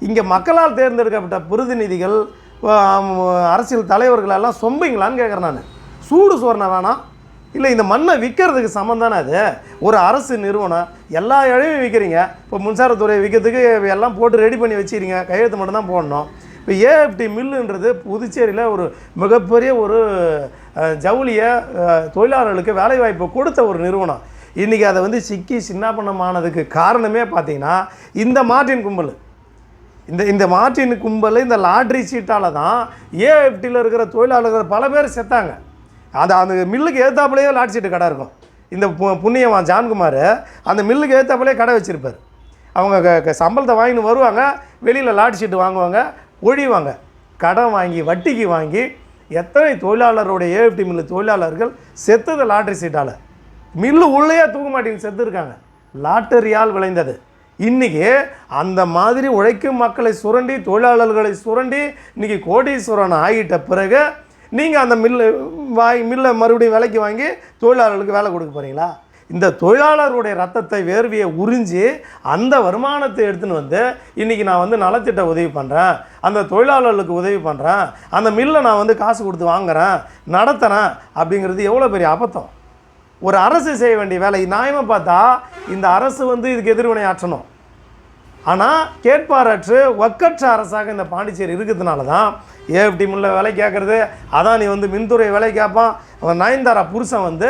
இங்கே மக்களால் தேர்ந்தெடுக்கப்பட்ட பிரதிநிதிகள் அரசியல் தலைவர்களெல்லாம் சொம்பிங்களான்னு கேட்குறேன் நான். சூடு சோறுனா வேணாம், இல்லை இந்த மண்ணை விற்கிறதுக்கு சமம் தானே அது? ஒரு அரசு நிறுவனம் எல்லா இடையும் விற்கிறீங்க. இப்போ மின்சாரத்துறையை விற்கிறதுக்கு எல்லாம் போட்டு ரெடி பண்ணி வச்சுக்கிறீங்க, கையெழுத்து மட்டும்தான் போடணும். இப்போ ஏஎஃப்டி மில்லுன்றது புதுச்சேரியில் ஒரு மிகப்பெரிய ஒரு ஜவுளியை தொழிலாளர்களுக்கு வேலைவாய்ப்பு கொடுத்த ஒரு நிறுவனம். இன்றைக்கி அதை வந்து சிக்கி சின்னாபண்ணமானதுக்கு காரணமே பார்த்திங்கன்னா இந்த மார்டின் கும்பல். இந்த மார்டின் கும்பல் இந்த லாட்ரி சீட்டால் தான் ஏஎஃப்டியில் இருக்கிற தொழிலாளர்கள் பல பேர் செத்தாங்க. அந்த மில்லுக்கு ஏற்றாப்புலேயே லாட்ரி சீட்டு கடை இருக்கும். இந்த புண்ணியவான் ஜான்குமார் அந்த மில்லுக்கு ஏற்றாப்புலேயே கடை வச்சுருப்பார். அவங்க சம்பளத்தை வாங்கின்னு வருவாங்க, வெளியில் லாட்ரி சீட்டு வாங்குவாங்க, ஒழிவாங்க. கடன் வாங்கி வட்டிக்கு வாங்கி எத்தனை தொழிலாளருடைய ஏஎஃப்டி மில்லு தொழிலாளர்கள் செத்தது லாட்ரி சீட்டால். மில்லு உள்ளேயே தூக்க மாட்டேன்னு செத்துருக்காங்க, லாட்டரியால் விளைந்தது. இன்றைக்கி அந்த மாதிரி உழைக்கும் மக்களை சுரண்டி தொழிலாளர்களை சுரண்டி இன்றைக்கி கோடீஸ்வரன் ஆகிட்ட பிறகு நீங்கள் அந்த மில்லை மறுபடியும் விலைக்கு வாங்கி தொழிலாளர்களுக்கு வேலை கொடுக்க போகிறீங்களா? இந்த தொழிலாளருடைய ரத்தத்தை வேர்வியை உறிஞ்சி அந்த வருமானத்தை எடுத்துன்னு வந்து இன்றைக்கி நான் வந்து நலத்திட்ட உதவி பண்ணுறேன், அந்த தொழிலாளர்களுக்கு உதவி பண்ணுறேன், அந்த மில்லை நான் வந்து காசு கொடுத்து வாங்குகிறேன், நடத்துகிறேன் அப்படிங்கிறது எவ்வளோ பெரிய அபத்தம். ஒரு அரசு செய்ய வேண்டிய வேலை நியாயமாக பார்த்தா இந்த அரசு வந்து இதுக்கு எதிர்வினை ஆற்றணும். ஆனால் கேட்பாரற்று ஒக்கற்ற அரசாக இந்த பாண்டிச்சேரி இருக்கிறதுனால தான் ஏஎஃப்டி மில்ல வேலை கேட்குறது, அதான் நீ வந்து மின்துறை வேலை கேட்பான், நயன்தாரா புருஷன் வந்து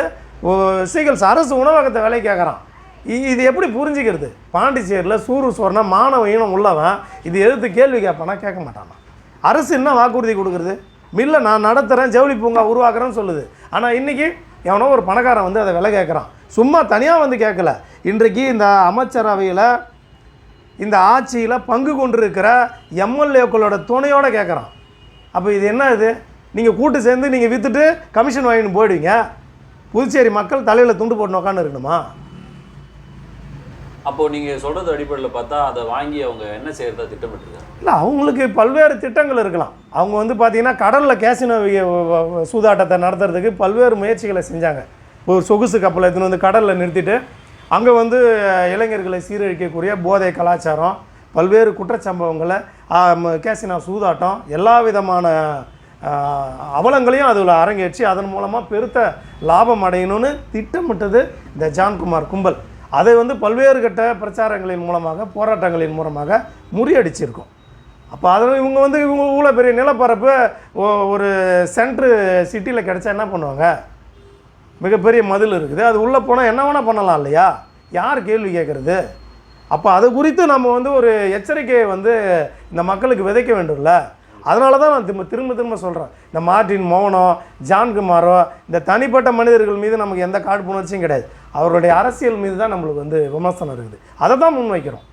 சீகல்ஸ் அரசு உணவகத்தை வேலை கேட்குறான். இது எப்படி புரிஞ்சிக்கிறது? பாண்டிச்சேரியில் சூறு சோறுனா மாணவ ஈனம் உள்ளவன் இது எதிர்த்து கேள்வி கேட்பானா? கேட்க மாட்டானா? அரசு என்ன வாக்குறுதி கொடுக்குறது? மில்லை நான் நடத்துகிறேன், ஜவுளி பூங்கா உருவாக்குறேன்னு சொல்லுது. ஆனால் இன்றைக்கி எவனோ ஒரு பணக்காரன் வந்து அதை விலை கேட்குறான். சும்மா தனியாக வந்து கேட்கல, இன்றைக்கு இந்த அமைச்சரவையில் இந்த ஆட்சியில் பங்கு கொண்டிருக்கிற எம்எல்ஏக்களோட துணையோடு கேட்குறான். அப்போ இது என்ன? இது நீங்கள் கூட்டு சேர்ந்து நீங்கள் விற்றுட்டு கமிஷன் வாங்கின்னு போயிடுவீங்க. புதுச்சேரி மக்கள் தலையில் துண்டு போட்டு உட்காந்து இருக்கணுமா? அப்போது நீங்கள் சொல்கிறது அடிப்படையில் பார்த்தா அதை வாங்கி அவங்க என்ன செய்கிறதா திட்டமிட்டுருக்காங்க? இல்லை, அவங்களுக்கு பல்வேறு திட்டங்கள் இருக்கலாம். அவங்க வந்து பார்த்திங்கன்னா கடலில் கேசினோ சூதாட்டத்தை நடத்துறதுக்கு பல்வேறு முயற்சிகளை செஞ்சாங்க. ஒரு சொகுசு கப்பலை எடுத்துன்னு வந்து கடலில் நிறுத்திட்டு அங்கே வந்து இளைஞர்களை சீரழிக்கக்கூடிய போதை கலாச்சாரம், பல்வேறு குற்றச்சம்பவங்களை, கேசினா சூதாட்டம், எல்லா விதமான அவலங்களையும் அதில் அரங்கேற்றி அதன் மூலமாக பெருத்த லாபம் அடையணும்னு திட்டமிட்டது இந்த ஜான்குமார் கும்பல். அதை வந்து பல்வேறு கட்ட பிரச்சாரங்களின் மூலமாக போராட்டங்களின் மூலமாக முறியடிச்சிருக்கோம். அப்போ அதில் இவங்க வந்து இவ்வளோ பெரிய நிலப்பரப்பு ஒரு சென்ட்ரு சிட்டியில் கிடச்சா என்ன பண்ணுவாங்க? மிகப்பெரிய மதில் இருக்குது, அது உள்ளே போனால் என்ன வேணால் பண்ணலாம் இல்லையா? யார் கேள்வி கேட்குறது? அப்போ அது குறித்து நம்ம வந்து ஒரு எச்சரிக்கையை வந்து இந்த மக்களுக்கு விதைக்க வேண்டும்ல. அதனால தான் நான் திரும்ப சொல்கிறேன், இந்த மார்டின் மோகனோ ஜான்குமாரோ இந்த தனிப்பட்ட மனிதர்கள் மீது நமக்கு எந்த காழ்ப்புணர்ச்சியும் கிடையாது. அவருடைய அரசியல் மீது தான் நம்மளுக்கு வந்து விமர்சனம் இருக்குது. அதை தான் முன்வைக்கிறோம்.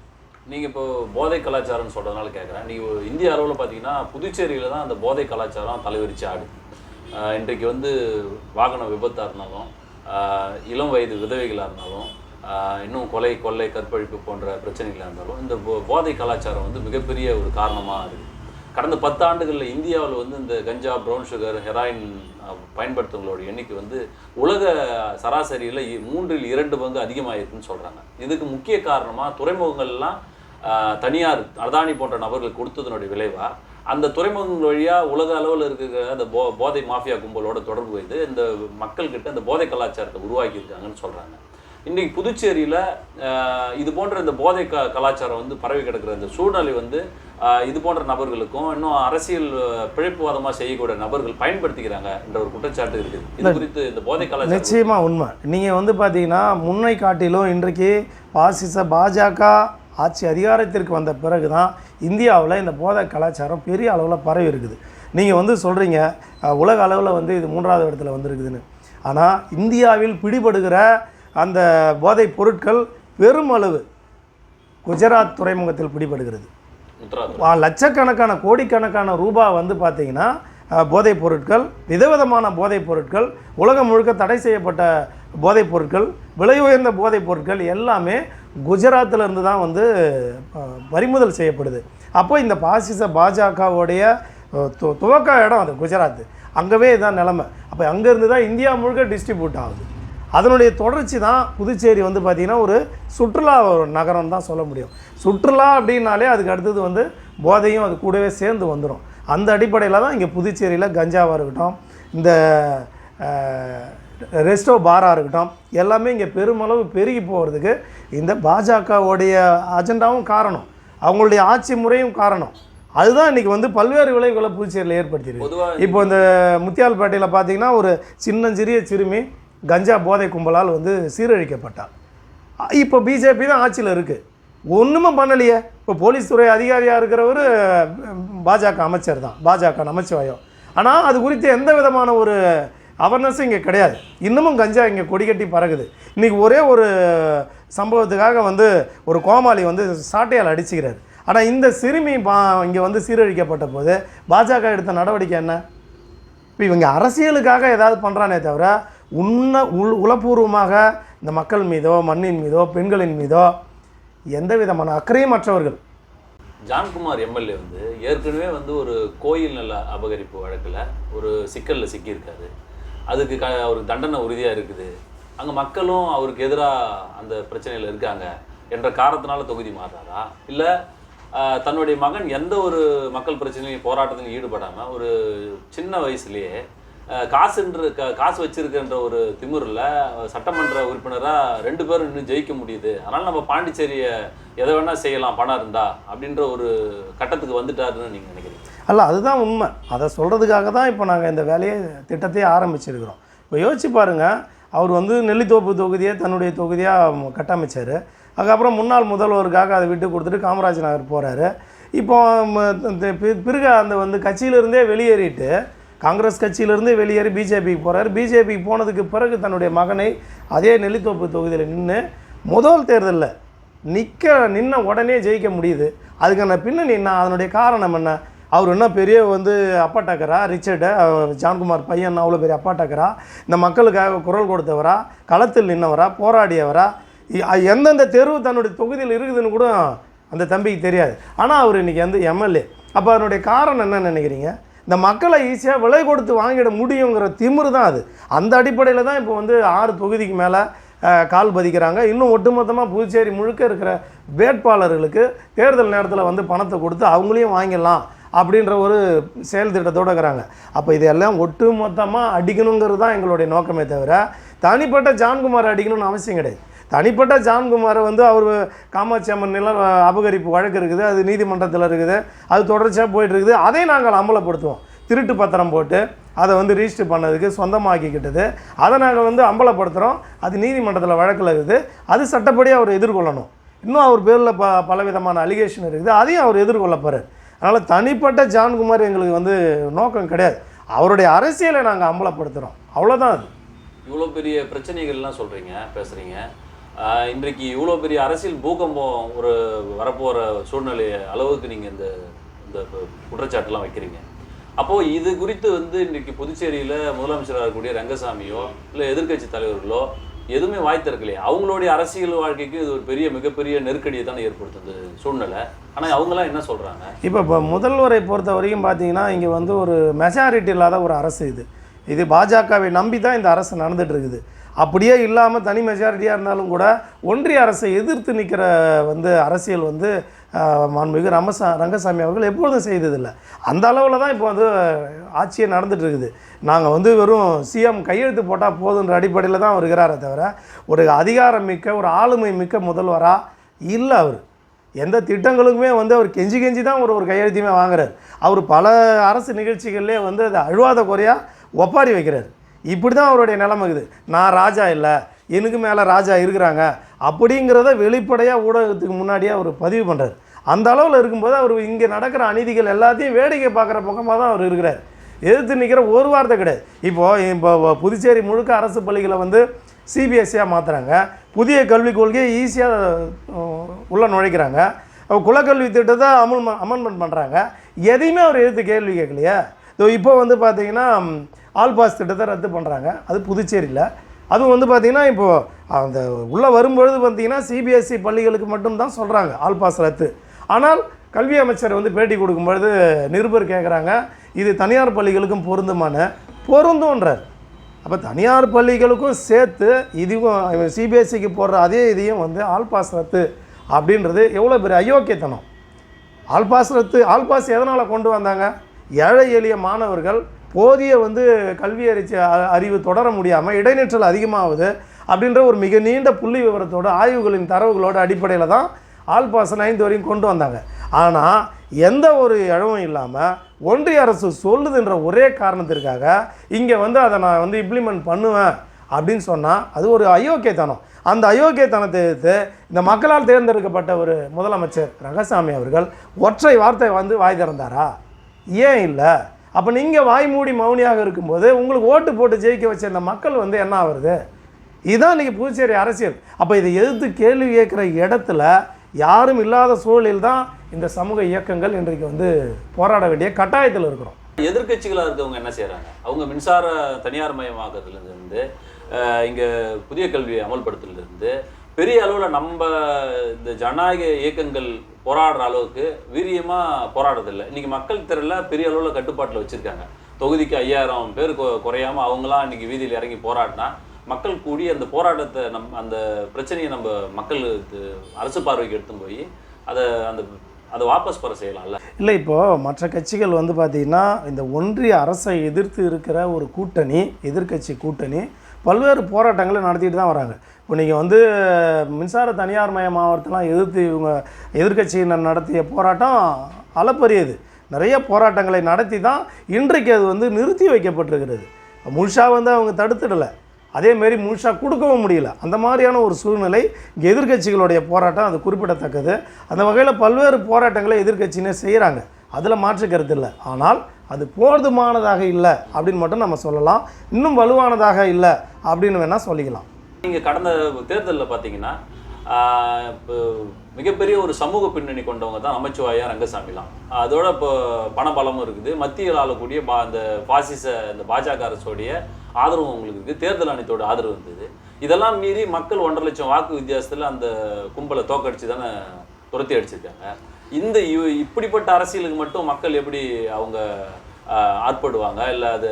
நீங்கள் இப்போ போதை கலாச்சாரம்னு சொல்கிறதுனால கேட்குறேன். நீங்கள் இந்திய அளவில் பார்த்தீங்கன்னா புதுச்சேரியில் தான் அந்த போதை கலாச்சாரம் தலைவிரிச்சு ஆடு. இன்றைக்கு வந்து வாகன விபத்தாக இருந்தாலும், இளம் வயது விதவைகளாக இருந்தாலும், இன்னும் கொள்ளை கற்பழிப்பு போன்ற பிரச்சனைகளாக இருந்தாலும் இந்த போதை கலாச்சாரம் வந்து மிகப்பெரிய ஒரு காரணமாக இருக்குது. கடந்த 10 ஆண்டுகளில் இந்தியாவில் வந்து இந்த கஞ்சா, ப்ரௌன் சுகர், ஹெராயின் பயன்படுத்துவங்களோட எண்ணிக்கை வந்து உலக சராசரியில் 3/2 பங்கு அதிகமாக இருக்குன்னு சொல்கிறாங்க. இதுக்கு முக்கிய காரணமாக துறைமுகங்கள்லாம் தனியார் அதானி போன்ற நபர்கள் கொடுத்ததனுடைய விளைவாக அந்த துறைமுகங்கள் வழியாக உலக அளவில் இருக்கிற அந்த போதை மாஃபியா கும்பலோட தொடர்பு வைத்து இந்த மக்கள்கிட்ட இந்த போதை கலாச்சாரத்தை உருவாக்கியிருக்காங்கன்னு சொல்கிறாங்க. இன்றைக்கி புதுச்சேரியில் இது போன்ற இந்த போதை கலாச்சாரம் வந்து பரவி கிடக்கிற இந்த சூழ்நிலை வந்து இது போன்ற நபர்களுக்கும் இன்னும் அரசியல் பிழைப்புவாதமாக செய்யக்கூடிய நபர்கள் பயன்படுத்திக்கிறாங்க என்ற ஒரு குற்றச்சாட்டு இருக்குது. இது குறித்து இந்த போதை கலாச்சாரம் நிச்சயமாக உண்மை. நீங்கள் வந்து பார்த்தீங்கன்னா முன்னை காட்டிலும் இன்றைக்கு பாஜக ஆட்சி அதிகாரத்திற்கு வந்த பிறகு தான் இந்தியாவில் இந்த போதை கலாச்சாரம் பெரிய அளவில் பரவி இருக்குது. நீங்கள் வந்து சொல்கிறீங்க உலக அளவில் வந்து இது 3வது இடத்துல வந்திருக்குதுன்னு. ஆனால் இந்தியாவில் பிடிபடுகிற அந்த போதைப் பொருட்கள் பெருமளவு குஜராத் துறைமுகத்தில் பிடிபடுகிறது. லட்சக்கணக்கான கோடிக்கணக்கான ரூபாய் வந்து பார்த்திங்கன்னா போதைப் பொருட்கள், விதவிதமான போதைப் பொருட்கள், உலகம் முழுக்க தடை செய்யப்பட்ட போதைப் பொருட்கள், விலை உயர்ந்த போதைப் பொருட்கள் எல்லாமே குஜராத்திலேருந்து தான் வந்து பறிமுதல் செய்யப்படுது. அப்போ இந்த பாஜகவுடைய துவக்க இடம் அது குஜராத், அங்கவே இதுதான் நிலைமை. அப்போ அங்கேருந்து தான் இந்தியா முழுக்க டிஸ்ட்ரிபியூட் ஆகுது. அதனுடைய தொடர்ச்சி தான் புதுச்சேரி வந்து பார்த்திங்கன்னா ஒரு சுற்றுலா நகரம் தான் சொல்ல முடியும். சுற்றுலா அப்படின்னாலே அதுக்கு அடுத்தது வந்து போதையும் அது கூடவே சேர்ந்து வந்துடும். அந்த அடிப்படையில் தான் இங்கே புதுச்சேரியில் கஞ்சாவாக இருக்கட்டும், இந்த ரெஸ்டோ பாராக இருக்கட்டும், எல்லாமே இங்கே பெருமளவு பெருகி போகிறதுக்கு இந்த பாஜகவுடைய அஜெண்டாவும் காரணம், அவங்களுடைய ஆட்சி முறையும் காரணம். அதுதான் இன்றைக்கி வந்து பல்வேறு விளைவுகளை புதுச்சேரியில் ஏற்படுத்தியிருக்கு. இப்போ இந்த முத்தியால்பேட்டையில் பார்த்தீங்கன்னா ஒரு சின்னஞ்சிறிய சிறுமி கஞ்சா போதை கும்பலால் வந்து சீரழிக்கப்பட்டார். இப்போ பிஜேபி தான் ஆட்சியில் இருக்குது, ஒன்றுமே பண்ணலையே. இப்போ போலீஸ் துறை அதிகாரியாக இருக்கிறவர் பாஜக அமைச்சர் தான், பாஜக நமச்சிவாயம். ஆனால் அது குறித்து எந்த விதமான ஒரு அவேர்னஸும் இங்கே கிடையாது. இன்னமும் கஞ்சா இங்கே கொடிக்கட்டி பறகுது. இன்றைக்கி ஒரே ஒரு சம்பவத்துக்காக வந்து ஒரு கோமாளி வந்து சாட்டையால் அடிச்சுக்கிறார். ஆனால் இந்த சிறுமி இங்கே வந்து சீரழிக்கப்பட்ட போது பாஜக எடுத்த நடவடிக்கை என்ன? இப்போ இவங்க அரசியலுக்காக ஏதாவது பண்ணுறானே தவிர உளப்பூர்வமாக இந்த மக்கள் மீதோ மண்ணின் மீதோ பெண்களின் மீதோ எந்த விதமான அக்கறையும் மற்றவர்கள். ஜான்குமார் எம்எல்ஏ வந்து ஏற்கனவே வந்து ஒரு கோயில் நல்ல அபகரிப்பு வழக்கில் ஒரு சிக்கலில் சிக்கியிருக்காரு. அதுக்கு அவருக்கு தண்டனை உறுதியாக இருக்குது. அங்கே மக்களும் அவருக்கு எதிராக அந்த பிரச்சனையில் இருக்காங்க என்ற காரணத்தினால தொகுதி மாறுறாரா, இல்லை தன்னுடைய மகன் எந்த ஒரு மக்கள் பிரச்சனையும் போராட்டத்திலும் ஈடுபடாமல் ஒரு சின்ன வயசுலேயே காசு வச்சிருக்கின்ற ஒரு திமிரில் சட்டமன்ற உறுப்பினராக 2 பேரும் இன்னும் ஜெயிக்க முடியுது, அதனால் நம்ம பாண்டிச்சேரியை எதை வேணால் செய்யலாம் பணம் இருந்தா அப்படின்ற ஒரு கட்டத்துக்கு வந்துட்டாருன்னு நீங்கள் நினைக்கிறீங்க? அல்ல, அதுதான் உண்மை. அதை சொல்கிறதுக்காக தான் இப்போ நாங்கள் இந்த வேலையை திட்டத்தையே ஆரம்பிச்சிருக்கிறோம். இப்போ யோசிச்சு பாருங்கள், அவர் வந்து நெல்லித்தோப்பு தொகுதியை தன்னுடைய தொகுதியாக கட்டமைச்சார். அதுக்கப்புறம் முன்னாள் முதல்வருக்காக அதை விட்டு கொடுத்துட்டு காமராஜ் நகர் போகிறாரு. இப்போ பிறகு அந்த வந்து கட்சியிலிருந்தே வெளியேறிட்டு காங்கிரஸ் கட்சியிலிருந்தே வெளியேறி பிஜேபிக்கு போகிறார். பிஜேபிக்கு போனதுக்கு பிறகு தன்னுடைய மகனை அதே நெல்லித்தோப்பு தொகுதியில் நின்று முதல் தேர்தலில் நின்ன உடனே ஜெயிக்க முடியுது. அதுக்கான பின்னணி என்ன, அதனுடைய காரணம் என்ன? அவர் என்ன பெரிய வந்து அப்பாட்டக்கரா, ரிச்சர்டு ஜான்குமார் பையன் அவ்வளோ பெரிய அப்பாட்டக்கரா, இந்த மக்களுக்காக குரல் கொடுத்தவரா, களத்தில் நின்னவரா, போராடியவரா, எந்தெந்த தெருவு தன்னுடைய தொகுதியில் இருக்குதுன்னு கூட அந்த தம்பிக்கு தெரியாது. ஆனால் அவர் இன்றைக்கி வந்து எம்எல்ஏ. அப்போ அதனுடைய காரணம் என்னன்னு நினைக்கிறீங்க? இந்த மக்களை ஈஸியாக விலை கொடுத்து வாங்கிட முடியுங்கிற திமிரு தான் அது. அந்த அடிப்படையில் தான் இப்போ வந்து 6 தொகுதிக்கு மேலே கால் பதிக்கிறாங்க. இன்னும் ஒட்டுமொத்தமாக புதுச்சேரி முழுக்க இருக்கிற வேட்பாளர்களுக்கு தேர்தல் நேரத்தில் வந்து பணத்தை கொடுத்து அவங்களையும் வாங்கிடலாம் அப்படின்ற ஒரு செயல் திட்டத்தோடு இருக்கிறாங்க. அப்போ இதெல்லாம் ஒட்டு மொத்தமாக அடிக்கணுங்கிறது தான் எங்களுடைய நோக்கமே தவிர தனிப்பட்ட ஜான்குமார் அடிக்கணும்னு அவசியம் கிடையாது. தனிப்பட்ட ஜான்குமாரை வந்து அவர் காமாட்சி அம்மன் நில அபகரிப்பு வழக்கு இருக்குது, அது நீதிமன்றத்தில் இருக்குது, அது தொடர்ச்சியாக போயிட்டுருக்குது. அதை நாங்கள் அம்பலப்படுத்துவோம். திருட்டு பத்திரம் போட்டு அதை வந்து ரிஜிஸ்டர் பண்ணதுக்கு சொந்தமாக்கிக்கிட்டது அதை நாங்கள் வந்து அம்பலப்படுத்துகிறோம். அது நீதிமன்றத்தில் வழக்கில் இருக்குது, அது சட்டப்படி அவர் எதிர்கொள்ளணும். இன்னும் அவர் பேரில் பலவிதமான அலிகேஷன் இருக்குது, அதையும் அவர் எதிர்கொள்ள போகிறார். அதனால் தனிப்பட்ட ஜான்குமார் எங்களுக்கு வந்து நோக்கம் கிடையாது, அவருடைய அரசியலை நாங்கள் அம்பலப்படுத்துகிறோம், அவ்வளோதான். அது இவ்வளோ பெரிய பிரச்சனைகள்லாம் சொல்கிறீங்க, பேசுகிறீங்க. இன்றைக்கு இவ்வளோ பெரிய அரசியல் பூகம்பம் ஒரு வரப்போகிற சூழ்நிலை அளவுக்கு நீங்கள் இந்த குற்றச்சாட்டுலாம் வைக்கிறீங்க. அப்போது இது குறித்து வந்து இன்றைக்கி புதுச்சேரியில் முதலமைச்சராக இருக்கக்கூடிய ரங்கசாமியோ இல்லை எதிர்க்கட்சி தலைவர்களோ எதுவுமே வாய் திறக்கலையே. அவங்களுடைய அரசியல் வாழ்க்கைக்கு இது ஒரு மிகப்பெரிய நெருக்கடியை தானே ஏற்படுத்துது சூழ்நிலை. ஆனால் அவங்களாம் என்ன சொல்கிறாங்க? இப்போ முதல்வரை பொறுத்த வரைக்கும் பார்த்தீங்கன்னா இங்கே வந்து ஒரு மெஜாரிட்டி இல்லாத ஒரு அரசு இது பாஜகவை நம்பி தான் இந்த அரசு நடந்துகிட்டு இருக்குது. அப்படியே இல்லாமல் தனி மெஜாரிட்டியாக இருந்தாலும் கூட ஒன்றிய அரசை எதிர்த்து நிற்கிற வந்து அரசியல் வந்து மாண்புமிகு ரங்கசாமி அவர்கள் எப்பொழுதும் செய்ததில்லை. அந்த அளவில் தான் இப்போ வந்து ஆட்சியே நடந்துகிட்டு இருக்குது. நாங்கள் வந்து வெறும் சிஎம் கையெழுத்து போட்டால் போதுன்ற அடிப்படையில் தான் அவர் இருக்கிறாரே தவிர ஒரு அதிகாரம் மிக்க ஒரு ஆளுமை மிக்க முதல்வராக இல்லை. அவர் எந்த திட்டங்களுக்குமே வந்து அவர் கெஞ்சி தான் ஒரு கையெழுத்தையுமே வாங்குறார். அவர் பல அரசு நிகழ்ச்சிகள்லேயே வந்து அதை அழுவாத குறையாக ஒப்பாரி வைக்கிறார். இப்படி தான் அவருடைய நிலைமைக்குது. நான் ராஜா இல்லை, எனக்கு மேலே ராஜா இருக்கிறாங்க அப்படிங்கிறத வெளிப்படையாக ஊடகத்துக்கு முன்னாடியே அவர் பதிவு பண்ணுறார். அந்த அளவில் இருக்கும்போது அவர் இங்கே நடக்கிற அநீதிகள் எல்லாத்தையும் வேடிக்கை பார்க்குற பக்கமாக தான் அவர் இருக்கிறார். எதிர்த்து நிற்கிற ஒரு வார்த்தை கிடையாது. இப்போ புதுச்சேரி முழுக்க அரசு பள்ளிகளை வந்து சிபிஎஸ்சியாக மாற்றுறாங்க, புதிய கல்விக் கொள்கையை ஈஸியாக உள்ளே நுழைக்கிறாங்க, குலக்கல்வி திட்டத்தை அமெண்ட்மெண்ட் பண்ணுறாங்க. எதையுமே அவர் எதிர்த்து கேள்வி கேட்கலையா? இப்போ வந்து பார்த்திங்கன்னா ஆல் பாஸ் திட்டத்தை ரத்து பண்ணுறாங்க, அது புதுச்சேரியில். அதுவும் வந்து பார்த்திங்கன்னா இப்போது அந்த உள்ளே வரும்பொழுது பார்த்திங்கன்னா சிபிஎஸ்சி பள்ளிகளுக்கு மட்டும்தான் சொல்கிறாங்க ஆல் பாஸ் ரத்து. ஆனால் கல்வி அமைச்சர் வந்து பேட்டி கொடுக்கும்பொழுது நிருபர் கேட்குறாங்க, இது தனியார் பள்ளிகளுக்கும் பொருந்துன்றார். அப்போ தனியார் பள்ளிகளுக்கும் சேர்த்து இதுவும் சிபிஎஸ்சிக்கு போடுற அதே இதையும் வந்து ஆல் பாஸ் ரத்து அப்படின்றது எவ்வளோ பெரிய அயோக்கியத்தனம். ஆல் பாஸ் ரத்து, ஆல் பாஸ் எதனால் கொண்டு வந்தாங்க? ஏழை எளிய மாணவர்கள் போதிய வந்து கல்வி அறிவு தொடர முடியாமல் இடைநிற்றல் அதிகமாகுது அப்படின்ற ஒரு மிக நீண்ட புள்ளி விவரத்தோட ஆய்வுகளின் தரவுகளோட அடிப்படையில் தான் ஆல் பாஸ் 9th வரையும் கொண்டு வந்தாங்க. ஆனால் எந்த ஒரு இழவும் இல்லாமல் ஒன்றிய அரசு சொல்லுதுன்ற ஒரே காரணத்திற்காக இங்கே வந்து அதை நான் வந்து இம்ப்ளிமெண்ட் பண்ணுவேன் அப்படின்னு சொன்னால் அது ஒரு அயோக்கியத்தனம். அந்த அயோக்கியத்தனத்தை எடுத்து இந்த மக்களால் தேர்ந்தெடுக்கப்பட்ட ஒரு முதலமைச்சர் ரங்கசாமி அவர்கள் ஒற்றை வார்த்தை வந்து வாய் திறந்தாரா? ஏன் இல்லை? அப்போ நீங்கள் வாய் மூடி மௌனியாக இருக்கும்போது உங்களுக்கு ஓட்டு போட்டு ஜெயிக்க வச்ச இந்த மக்கள் வந்து என்ன ஆகுறது? இதுதான் இன்றைக்கி புதுச்சேரி அரசியல். அப்போ இதை எதிர்த்து கேள்வி கேட்குற இடத்துல யாரும் இல்லாத சூழலில் தான் இந்த சமூக இயக்கங்கள் இன்றைக்கு வந்து போராட வேண்டிய கட்டாயத்தில் இருக்கிறோம். எதிர்கட்சிகளாக இருக்கவங்க என்ன செய்கிறாங்க? அவங்க மின்சார தனியார் மயமாக்குறதுலேருந்து இங்கே புதிய கல்வியை அமல்படுத்துறதுலேருந்து பெரிய அளவில் நம்ம இந்த ஜனநாயக இயக்கங்கள் போராடுற அளவுக்கு வீரியமாக போராடுறதில்லை. இன்றைக்கி மக்கள் திரளில் பெரிய அளவில் கட்டுப்பாட்டில் வச்சுருக்காங்க. தொகுதிக்கு 5000 பேர் குறையாமல் அவங்களாம் இன்றைக்கி வீதியில் இறங்கி போராடினா மக்கள் கூடி அந்த போராட்டத்தை அந்த பிரச்சனையை நம்ம மக்கள் அரசு பார்வைக்கு எடுத்து போய் அதை வாபஸ் பெற செய்யலாம்ல. இல்லை, இப்போது மற்ற கட்சிகள் வந்து பார்த்திங்கன்னா இந்த ஒன்றிய அரசை எதிர்த்து இருக்கிற ஒரு கூட்டணி, எதிர்கட்சி கூட்டணி பல்வேறு போராட்டங்களை நடத்திட்டு தான் வராங்க. இப்போ நீங்கள் வந்து மின்சார தனியார் மயமாவதெல்லாம் எதிர்த்து இவங்க எதிர்கட்சியினர் நடத்திய போராட்டம் அளப்பரியது. நிறைய போராட்டங்களை நடத்தி தான் இன்றைக்கு அது வந்து நிறுத்தி வைக்கப்பட்டிருக்கிறது. முழுசாக வந்து அவங்க தடுத்துடலை, அதேமாரி முழுசாக கொடுக்கவும் முடியல. அந்த மாதிரியான ஒரு சூழ்நிலை இங்கே எதிர்கட்சிகளுடைய போராட்டம் அது குறிப்பிடத்தக்கது. அந்த வகையில் பல்வேறு போராட்டங்களை எதிர்கட்சியினர் செய்கிறாங்க, அதில் மாற்றுக்கிறது இல்லை. ஆனால் அது போதுமானதாக இல்லை அப்படின்னு மட்டும் நம்ம சொல்லலாம். இன்னும் வலுவானதாக இல்லை அப்படின்னு வேணால் சொல்லிக்கலாம். நீங்கள் கடந்த தேர்தலில் பார்த்தீங்கன்னா மிகப்பெரிய ஒரு சமூக பின்னணி கொண்டவங்க தான் நமச்சிவாயா ரங்கசாமிலாம். அதோட இப்போ பணபலமும் இருக்குது. மத்தியில் ஆளக்கூடிய அந்த பாசிச இந்த பாஜக அரசோடைய ஆதரவு உங்களுக்கு இருக்குது. தேர்தல் ஆணையத்தோட ஆதரவு இருந்தது. இதெல்லாம் மீறி மக்கள் 1.5 லட்சம் வாக்கு வித்தியாசத்தில் அந்த கும்பலை தோக்கடிச்சு தானே துரத்தி அடிச்சிருக்காங்க. இந்த இப்படிப்பட்ட அரசியலுக்கு மட்டும் மக்கள் எப்படி அவங்க ஆட்படுவாங்க, இல்லை அதை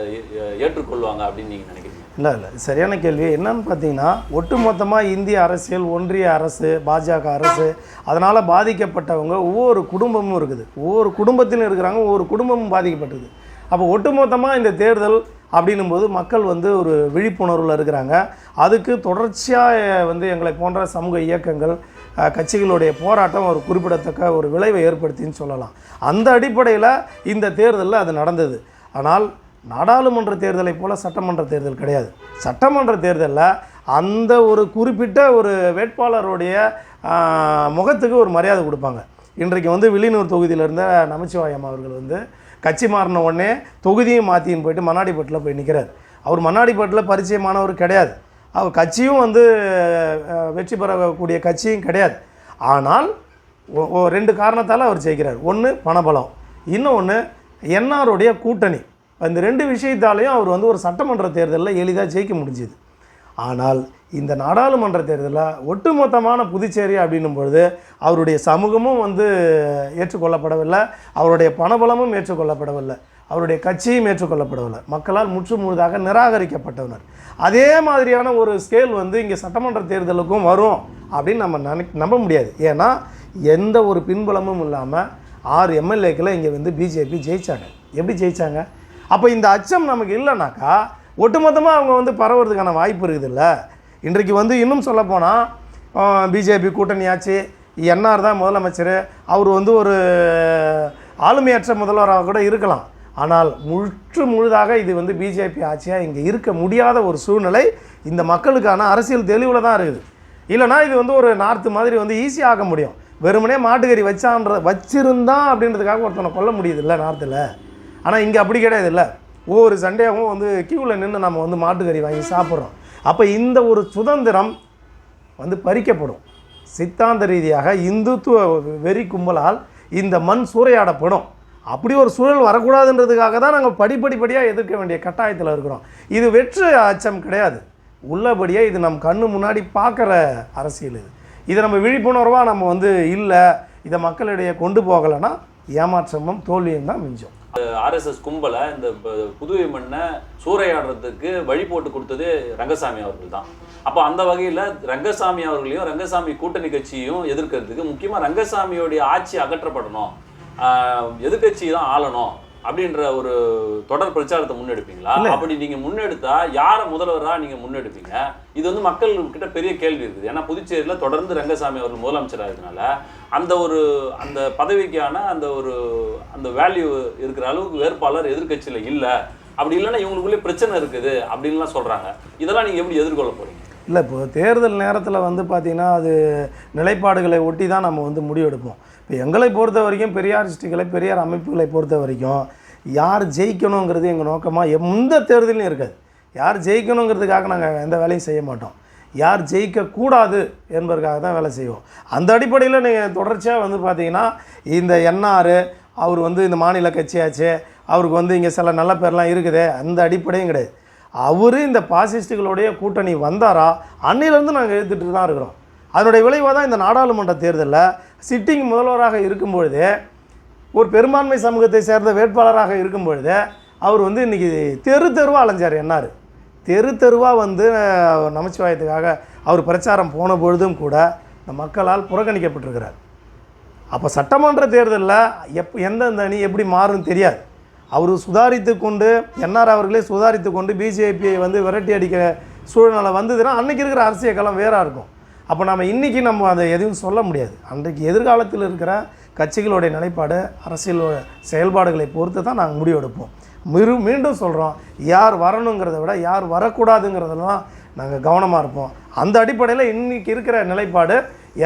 ஏற்றுக்கொள்வாங்க அப்படின்னு நீங்கள் நினைக்கிறீங்க? இல்லை, சரியான கேள்வி. என்னன்னு பார்த்தீங்கன்னா, ஒட்டுமொத்தமாக இந்திய அரசியல், ஒன்றிய அரசு, பாஜக அரசு, அதனால் பாதிக்கப்பட்டவங்க ஒவ்வொரு குடும்பமும் இருக்குது. ஒவ்வொரு குடும்பத்திலும் இருக்கிறாங்க, ஒவ்வொரு குடும்பமும் பாதிக்கப்பட்டது. அப்போ ஒட்டுமொத்தமாக இந்த தேர்தல் அப்படின்னும் போது மக்கள் வந்து ஒரு விழிப்புணர்வில் இருக்கிறாங்க. அதுக்கு தொடர்ச்சியாக வந்து எங்களை போன்ற சமூக இயக்கங்கள், கட்சிகளுடைய போராட்டம் ஒரு குறிப்பிடத்தக்க ஒரு விளைவை ஏற்படுத்தின்னு சொல்லலாம். அந்த அடிப்படையில் இந்த தேர்தலில் அது நடந்தது. ஆனால் நாடாளுமன்ற தேர்தலை போல் சட்டமன்ற தேர்தல் கிடையாது. சட்டமன்ற தேர்தலில் அந்த ஒரு குறிப்பிட்ட ஒரு வேட்பாளருடைய முகத்துக்கு ஒரு மரியாதை கொடுப்பாங்க. இன்றைக்கு வந்து வில்லியனூர் தொகுதியில் இருந்த நமச்சிவாயம் அவர்கள் வந்து கட்சி மாறின உடனே தொகுதியும் மாற்றின்னு போயிட்டு மண்ணாடிப்பட்டில் போய் நிற்கிறார். அவர் மண்ணாடிப்பட்டில் பரிச்சயமானவர் கிடையாது. அவர் கட்சியும் வந்து வெற்றி பெறக்கூடிய கட்சியும் கிடையாது. ஆனால் 2 காரணத்தால் அவர் ஜெயிக்கிறார். ஒன்று பணபலம், இன்னொன்று என்ஆருடைய கூட்டணி. இந்த 2 விஷயத்தாலையும் அவர் வந்து ஒரு சட்டமன்ற தேர்தலில் எளிதாக ஜெயிக்க முடிஞ்சுது. ஆனால் இந்த நாடாளுமன்ற தேர்தலில் ஒட்டுமொத்தமான புதுச்சேரி அப்படின்னும் பொழுது அவருடைய சமூகமும் வந்து ஏற்றுக்கொள்ளப்படவில்லை, அவருடைய பணபலமும் ஏற்றுக்கொள்ளப்படவில்லை, அவருடைய கட்சியும் ஏற்றுக்கொள்ளப்படவில்லை. மக்களால் முழுதாக நிராகரிக்கப்பட்டவர். அதே மாதிரியான ஒரு ஸ்கேல் வந்து இங்கே சட்டமன்ற தேர்தலுக்கும் வரும் அப்படின்னு நம்ம நம்ப முடியாது. ஏன்னா எந்த ஒரு பின்புலமும் இல்லாமல் 6 எம்எல்ஏக்களை இங்கே வந்து பிஜேபி ஜெயித்தாங்க. எப்படி ஜெயித்தாங்க? அப்போ இந்த அச்சம் நமக்கு இல்லைனாக்கா ஒட்டுமொத்தமாக அவங்க வந்து பரவுறதுக்கான வாய்ப்பு இருக்குதுல்ல. இன்றைக்கு வந்து இன்னும் சொல்லப்போனால் பிஜேபி கூட்டணியாச்சு, என்ஆர் தான் முதலமைச்சர், அவர் வந்து ஒரு ஆளுமையற்ற முதல்வராக கூட இருக்கலாம். ஆனால் முழுதாக இது வந்து பிஜேபி ஆட்சியாக இங்கே இருக்க முடியாத ஒரு சூழ்நிலை இந்த மக்களுக்கான அரசியல் தெளிவில் தான் இருக்குது. இல்லைனா இது வந்து ஒரு நார்த்து மாதிரி வந்து ஈஸியாக ஆக முடியும். வெறுமனே மாட்டுக்கறி வச்சிருந்தான் அப்படின்றதுக்காக ஒருத்தனை கொல்ல முடியுது இல்லை நார்த்தில். ஆனால் இங்கே அப்படி கிடையாது இல்லை. ஒவ்வொரு சண்டேவும் வந்து கியூவில் நின்று நம்ம வந்து மாட்டுக்கறி வாங்கி சாப்பிட்றோம். அப்போ இந்த ஒரு சுதந்திரம் வந்து பறிக்கப்படும். சித்தாந்த ரீதியாக இந்துத்துவ வெறி கும்பலால் இந்த மண் சூறையாடப்படும். அப்படி ஒரு சூழல் வரக்கூடாதுன்றதுக்காக தான் நாங்கள் படிப்படியாக எதிர்க்க வேண்டிய கட்டாயத்தில் இருக்கிறோம். இது வெற்று அச்சம் கிடையாது, உள்ளபடியாக இது நம்ம கண்ணு முன்னாடி பார்க்குற அரசியல். இதை நம்ம விழிப்புணர்வாக நம்ம வந்து இல்லை, இதை மக்களிடையே கொண்டு போகலைன்னா ஏமாற்றமும் தோல்வியும் தான் மிஞ்சும். ஆர்எஸ்எஸ் கும்பலை இந்த புதுவை மண்ணை சூறையாடுறதுக்கு வழி போட்டு கொடுத்தது ரங்கசாமி அவர்கள் தான். அப்போ அந்த வகையில் ரங்கசாமி அவர்களையும் ரங்கசாமி கூட்டணி கட்சியும் எதிர்க்கிறதுக்கு முக்கியமாக ரங்கசாமியோடைய ஆட்சி அகற்றப்படணும், எதிர்கட்சி தான் ஆளணும், அப்படின்ற ஒரு தொடர் பிரச்சாரத்தை முன்னெடுப்பீங்களா? அப்படி நீங்க முன்னெடுத்தா யாரை முதல்வரா நீங்க முன்னெடுப்பீங்க? இது வந்து மக்கள் கிட்ட பெரிய கேள்வி இருக்குது. ஏன்னா புதுச்சேரியில தொடர்ந்து ரங்கசாமி அவர்கள் முதலமைச்சராக இருக்கனால அந்த பதவிக்கான அந்த வேல்யூ இருக்கிற அளவுக்கு வேட்பாளர் எதிர்க்கட்சியில இல்ல, அப்படி இல்லைன்னா இவங்களுக்குள்ளே பிரச்சனை இருக்குது அப்படின்லாம் சொல்றாங்க. இதெல்லாம் நீங்க எப்படி எதிர்கொள்ள போறீங்க? இல்லை, இப்போ தேர்தல் நேரத்தில் வந்து பார்த்திங்கன்னா அது நிலைப்பாடுகளை ஒட்டி தான் நம்ம வந்து முடிவெடுப்போம். இப்போ எங்களை பொறுத்த வரைக்கும் பெரியாரிஸ்டுகளை, பெரியார் அமைப்புகளை பொறுத்த வரைக்கும் யார் ஜெயிக்கணுங்கிறது எங்கள் நோக்கமாக எந்த தேர்தலையும் இருக்காது. யார் ஜெயிக்கணுங்கிறதுக்காக நாங்கள் எந்த வேலையும் செய்ய மாட்டோம். யார் ஜெயிக்கக்கூடாது என்பதற்காக தான் வேலை செய்வோம். அந்த அடிப்படையில் நீங்கள் தொடர்ச்சியாக வந்து பார்த்திங்கன்னா இந்த என்ஆர் அவர் வந்து இந்த மாநில கட்சியாச்சு, அவருக்கு வந்து இங்கே சில நல்ல பேர்லாம் இருக்குது, அந்த அடிப்படையும் கிடையாது. அவர் இந்த பாசிஸ்டுகளுடைய கூட்டணி வந்தாரா அன்னிலேருந்து நாங்கள் எழுத்துட்டு தான் இருக்கிறோம். அதனுடைய விளைவாக தான் இந்த நாடாளுமன்ற தேர்தலில் சிட்டிங் முதல்வராக இருக்கும்பொழுதே, ஒரு பெரும்பான்மை சமூகத்தை சேர்ந்த வேட்பாளராக இருக்கும்பொழுதே அவர் வந்து இன்றைக்கி தெருவாக அலைஞ்சார். என்னார் தெருவாக வந்து நமச்சிவாயத்துக்காக அவர் பிரச்சாரம் போன பொழுதும் கூட இந்த மக்களால் புறக்கணிக்கப்பட்டிருக்கிறார். அப்போ சட்டமன்ற தேர்தலில் எந்தெந்த அணி எப்படி மாறும்னு தெரியாது. அவர் சுதாரித்து கொண்டு என்ஆர் அவர்களே சுதாரித்து கொண்டு பிஜேபியை வந்து விரட்டி அடிக்கிற சூழ்நிலை வந்ததுன்னா அன்றைக்கி இருக்கிற அரசியல் களம் வேறாக இருக்கும். அப்போ இன்றைக்கி நம்ம அதை எதுவும் சொல்ல முடியாது. அன்றைக்கு எதிர்காலத்தில் இருக்கிற கட்சிகளுடைய நிலைப்பாடு, அரசியல் செயல்பாடுகளை பொறுத்து தான் நாங்கள் முடிவெடுப்போம். மீண்டும் சொல்கிறோம், யார் வரணுங்கிறத விட யார் வரக்கூடாதுங்கிறதெல்லாம் நாங்கள் கவனமாக இருப்போம். அந்த அடிப்படையில் இன்றைக்கி இருக்கிற நிலைப்பாடு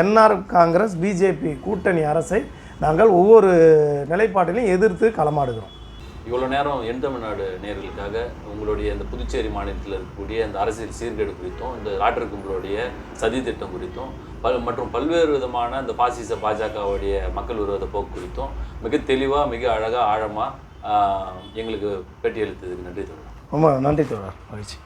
என்ஆர் காங்கிரஸ் பிஜேபி கூட்டணி அரசை நாங்கள் ஒவ்வொரு நிலைப்பாட்டிலையும் எதிர்த்து களமாடுகிறோம். இவ்வளோ நேரம் என் தமிழ்நாடு நேயர்களுக்காக உங்களுடைய இந்த புதுச்சேரி மாநிலத்தில் இருக்கக்கூடிய இந்த அரசியல் சீர்கேடு குறித்தும், இந்த லாட்டரி கும்பலுடைய சதி திட்டம் குறித்தும், மற்றும் பல்வேறு விதமான இந்த பாசிச பாஜகவுடைய மக்கள் விரோத போக்கு குறித்தும் மிக தெளிவாக, மிக அழகாக, ஆழமாக எங்களுக்கு பேட்டியளித்ததுக்கு நன்றி தோழர். ரொம்ப நன்றி தோழர். மகிழ்ச்சி.